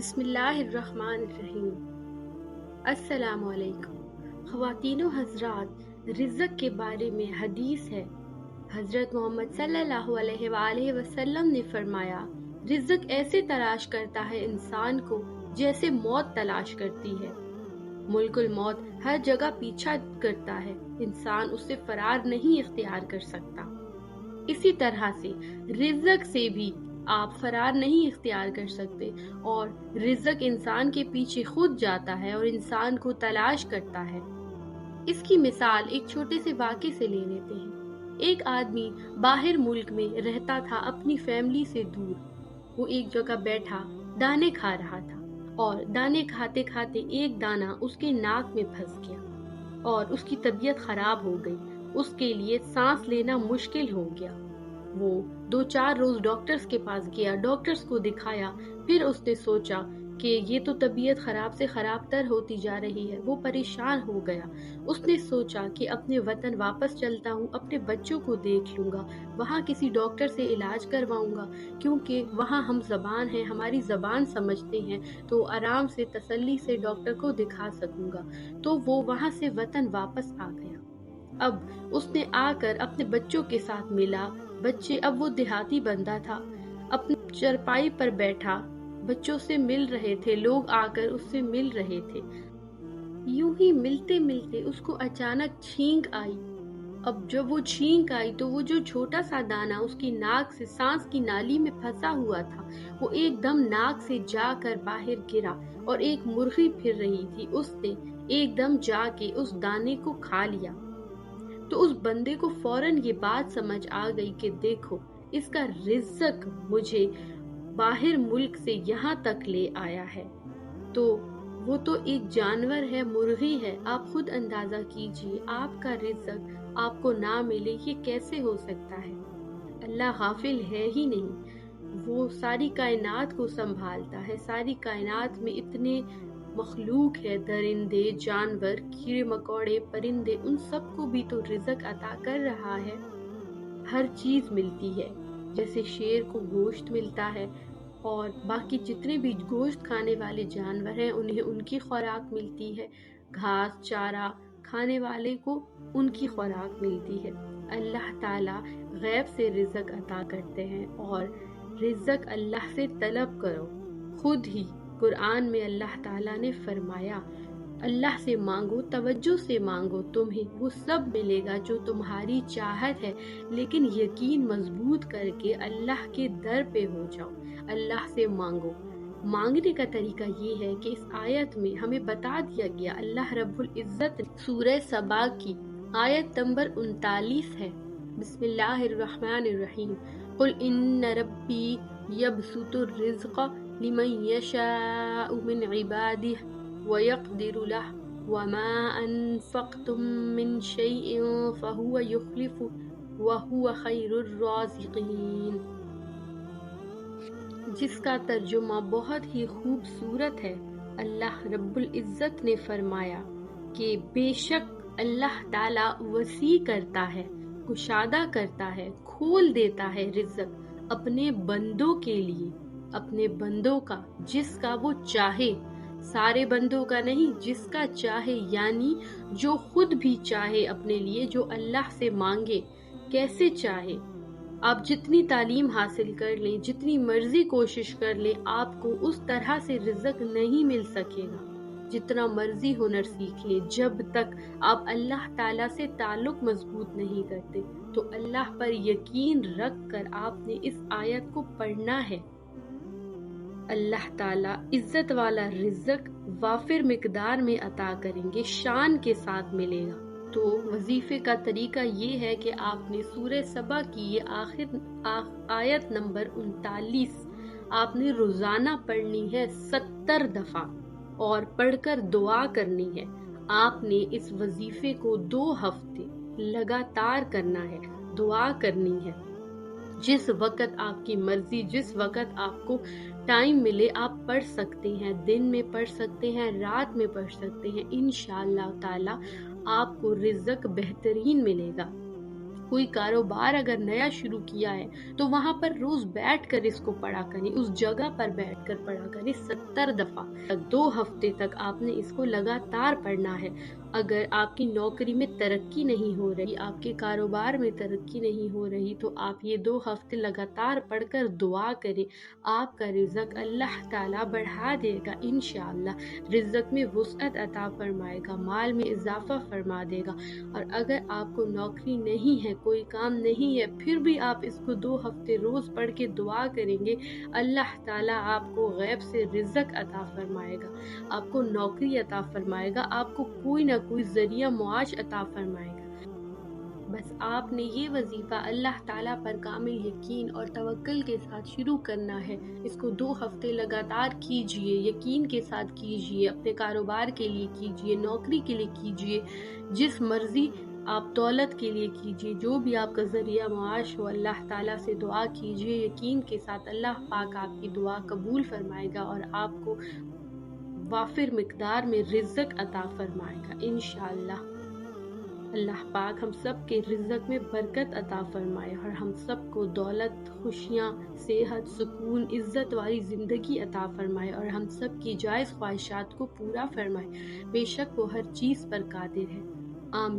بسم اللہ الرحمن الرحیم۔ السلام علیکم خواتین و حضرات، رزق کے بارے میں حدیث ہے۔ حضرت محمد صلی اللہ علیہ وآلہ وسلم نے فرمایا، رزق ایسے تلاش کرتا ہے انسان کو جیسے موت تلاش کرتی ہے۔ ملک الموت ہر جگہ پیچھا کرتا ہے، انسان اس سے فرار نہیں اختیار کر سکتا۔ اسی طرح سے رزق سے بھی آپ فرار نہیں اختیار کر سکتے، اور رزق انسان کے پیچھے خود جاتا ہے اور انسان کو تلاش کرتا ہے۔ اس کی مثال ایک چھوٹے سے واقعے سے لے لیتے ہیں۔ ایک آدمی باہر ملک میں رہتا تھا، اپنی فیملی سے دور۔ وہ ایک جگہ بیٹھا دانے کھا رہا تھا، اور دانے کھاتے کھاتے ایک دانہ اس کے ناک میں پھنس گیا اور اس کی طبیعت خراب ہو گئی۔ اس کے لیے سانس لینا مشکل ہو گیا۔ وہ 2-4 روز ڈاکٹرز کے پاس گیا، ڈاکٹرز کو دکھایا۔ پھر اس نے سوچا کہ یہ تو طبیعت خراب سے خراب تر ہوتی جا رہی ہے۔ وہ پریشان ہو گیا۔ اس نے سوچا کہ اپنے وطن واپس چلتا ہوں، اپنے بچوں کو دیکھ لوں گا، وہاں کسی ڈاکٹر سے علاج کرواؤں گا، کیونکہ وہاں ہم زبان ہیں، ہماری زبان سمجھتے ہیں، تو آرام سے تسلی سے ڈاکٹر کو دکھا سکوں گا۔ تو وہ وہاں سے وطن واپس آ گیا۔ اب اس نے آ کر اپنے بچوں کے ساتھ ملا۔ اب وہ دیہاتی بندہ تھا، اپنی چرپائی پر بیٹھا، بچوں سے مل رہے تھے، لوگ آ کر اس سے مل رہے تھے۔ یوں ہی ملتے ملتے اس کو اچانک چھینک آئی۔ اب جب وہ چھینک آئی تو وہ جو چھوٹا سا دانہ اس کی ناک سے سانس کی نالی میں پھنسا ہوا تھا، وہ ایک دم ناک سے جا کر باہر گرا، اور ایک مرغی پھر رہی تھی، اس نے ایک دم جا کے اس دانے کو کھا لیا۔ تو اس بندے کو فوراً یہ بات سمجھ آ گئی کہ دیکھو، اس کا رزق مجھے باہر ملک سے یہاں تک لے آیا ہے، تو وہ تو ایک جانور ہے، مرغی ہے۔ آپ خود اندازہ کیجئے، آپ کا رزق آپ کو نہ ملے، یہ کیسے ہو سکتا ہے؟ اللہ غافل ہے ہی نہیں، وہ ساری کائنات کو سنبھالتا ہے۔ ساری کائنات میں اتنے مخلوق ہے، درندے، جانور، کیڑے مکوڑے، پرندے، ان سب کو بھی تو رزق عطا کر رہا ہے۔ ہر چیز ملتی ہے، جیسے شیر کو گوشت ملتا ہے، اور باقی جتنے بھی گوشت کھانے والے جانور ہیں انہیں ان کی خوراک ملتی ہے، گھاس چارہ کھانے والے کو ان کی خوراک ملتی ہے۔ اللہ تعالیٰ غیب سے رزق عطا کرتے ہیں، اور رزق اللہ سے طلب کرو۔ خود ہی قرآن میں اللہ تعالیٰ نے فرمایا، اللہ سے مانگو، توجہ سے مانگو، تمہیں وہ سب ملے گا جو تمہاری چاہت ہے، لیکن یقین مضبوط کر کے اللہ کے در پہ ہو جاؤ، اللہ سے مانگو۔ مانگنے کا طریقہ یہ ہے کہ اس آیت میں ہمیں بتا دیا گیا، اللہ رب العزت سورہ سبا کی آیت نمبر 39 ہے۔ بسم اللہ الرحمن الرحیم، قل ان ربی یبسط الرزق لمن یشاء من عبادہ وَيَقْدِرُ لَهُ وَمَا أَنفَقْتُم مِّن شَيْءٍ فَهُوَ يُخْلِفُهُ وَهُوَ خَيْرُ الرَّازِقِينَ، جس کا ترجمہ بہت ہی خوبصورت ہے۔ اللہ رب العزت نے فرمایا کہ بے شک اللہ تعالیٰ وسیع کرتا ہے، کشادہ کرتا ہے، کھول دیتا ہے رزق اپنے بندوں کے لیے، اپنے بندوں کا، جس کا وہ چاہے، سارے بندوں کا نہیں، جس کا چاہے، یعنی جو خود بھی چاہے اپنے لیے، جو اللہ سے مانگے، کیسے چاہے۔ آپ جتنی تعلیم حاصل کر لیں، جتنی مرضی کوشش کر لیں، آپ کو اس طرح سے رزق نہیں مل سکے گا۔ جتنا مرضی ہنر سیکھ لیں، جب تک آپ اللہ تعالیٰ سے تعلق مضبوط نہیں کرتے، تو اللہ پر یقین رکھ کر آپ نے اس آیت کو پڑھنا ہے۔ اللہ تعالیٰ عزت والا رزق وافر مقدار میں عطا کریں گے، شان کے ساتھ ملے گا۔ تو وظیفے کا طریقہ یہ ہے کہ آپ نے سورہ سبا کی یہ آیت نمبر 39 آپ نے روزانہ پڑھنی ہے 70 دفعہ، اور پڑھ کر دعا کرنی ہے۔ آپ نے اس وظیفے کو 2 ہفتے لگاتار کرنا ہے، دعا کرنی ہے۔ جس وقت آپ کی مرضی، جس وقت آپ کو ٹائم ملے، آپ پڑھ سکتے ہیں، دن میں پڑھ سکتے ہیں، رات میں پڑھ سکتے ہیں، انشاءاللہ تعالی آپ کو رزق بہترین ملے گا۔ کوئی کاروبار اگر نیا شروع کیا ہے تو وہاں پر روز بیٹھ کر اس کو پڑھا کریں، اس جگہ پر بیٹھ کر پڑھا کریں 70 دفعہ، 2 ہفتے تک آپ نے اس کو لگاتار پڑھنا ہے۔ اگر آپ کی نوکری میں ترقی نہیں ہو رہی، آپ کے کاروبار میں ترقی نہیں ہو رہی، تو آپ یہ 2 ہفتے لگاتار پڑھ کر دعا کریں، آپ کا رزق اللہ تعالیٰ بڑھا دے گا انشاءاللہ، رزق میں وسعت عطا فرمائے گا، مال میں اضافہ فرما دے گا۔ اور اگر آپ کو نوکری نہیں ہے، کوئی کام نہیں ہے، پھر بھی آپ اس کو 2 ہفتے روز پڑھ کے دعا کریں گے، اللہ تعالیٰ آپ کو غیب سے رزق عطا فرمائے گا، آپ کو نوکری عطا فرمائے گا، آپ کو کوئی نہ کوئی ذریعہ معاش عطا فرمائے گا۔ بس آپ نے یہ وظیفہ اللہ تعالیٰ پر کامل یقین اور توکل کے ساتھ شروع کرنا ہے۔ اس کو 2 ہفتے لگاتار کیجئے، یقین کے ساتھ کیجئے، اپنے کاروبار کے لیے کیجئے، نوکری کے لیے کیجئے، جس مرضی آپ دولت کے لیے کیجئے، جو بھی آپ کا ذریعہ معاش ہو، اللہ تعالیٰ سے دعا کیجئے، یقین کے ساتھ اللہ پاک آپ کی دعا قبول فرمائے گا اور آپ کو وافر مقدار میں رزق عطا فرمائے گا انشاءاللہ۔ اللہ پاک ہم سب کے رزق میں برکت عطا فرمائے اور ہم سب کو دولت، خوشیاں، صحت، سکون، عزت والی زندگی عطا فرمائے اور ہم سب کی جائز خواہشات کو پورا فرمائے، بے شک وہ ہر چیز پر قادر ہے، آمین۔